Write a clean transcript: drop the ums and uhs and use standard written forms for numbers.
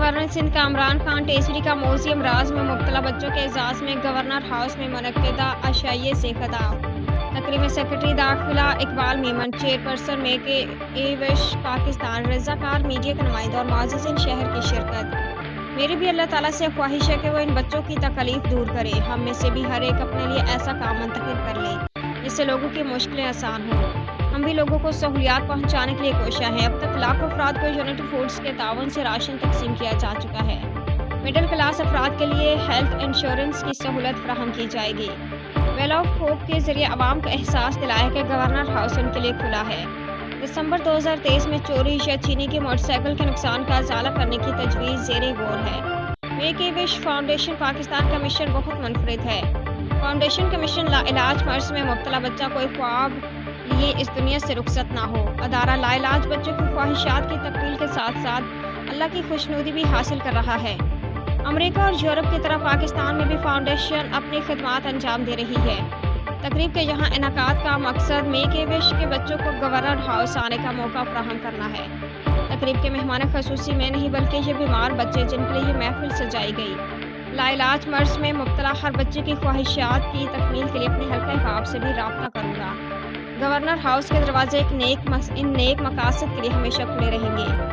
Governor Sindh का इमरान खान टेसरी का मौजी अमराज में मुब्तला बच्चों के एजाज़ में गवर्नर हाउस में मुनक्किदा अशाइये से खिताब। तकरीब में सेक्रेटरी दाखिला Iqbal Memon, chairperson make a wish Pakistan, रज़ाकार मीडिया के नुमाइंदे और मुअज़्ज़िज़ीन शहर की शिरकत। मेरी भी अल्लाह ताला से ख्वाहिश है कि वो इन बच्चों की तकलीफ दूर करे। हम में से भी हर एक अपने लिए ऐसा काम मुंतखब कर ले जिससे लोगों की मुश्किलें आसान हों। हम भी लोगों को सहूलियात पहुंचाने के लिए कोशिश है। अब तक लाखों अफराद को यूनाइटेड फूड्स के ताउन से राशन तकसीम किया जा चुका है। मिडिल क्लास अफराद के लिए हेल्थ इंश्योरेंस की सहूलत फराहम की जाएगी। वेल ऑफ होप के जरिए आवाम को एहसास दिलाया कि गवर्नर हाउस उनके लिए खुला है। दिसंबर 2023 में चोरी या चीनी की मोटरसाइकिल के नुकसान का इजाला करने की तजवीज़ ज़ेरे गौर है। Make a wish foundation Pakistan का मिशन बहुत मुनफरिद है। फाउंडेशन का मिशन लाइलाज मर्ज में मुब्तला बच्चा कोई ख्वाब लिए इस दुनिया से रुखसत ना हो। अदारा लाइलाज बच्चों की ख्वाहिशात की तकमील के साथ साथ अल्लाह की खुशनुदी भी हासिल कर रहा है। अमेरिका और यूरोप की तरह पाकिस्तान में भी फाउंडेशन अपनी खिदमात अंजाम दे रही है। तकरीब के यहाँ इनकाद का मकसद मेक ए विश के बच्चों को गवर्नर हाउस आने का मौका फराहम करना है। तकरीब के मेहमान खसूसी में नहीं बल्कि ये बीमार बच्चे जिनके लिए ये महफिल सजाई गई। लाइलाज मर्ज में मुब्तला हर बच्चे की ख्वाहिशात की तकमील के लिए अपने हल्का हिसाब से भी रब्ता करूँगा। गवर्नर हाउस के दरवाजे इन नेक मकासद के लिए हमेशा खुले रहेंगे।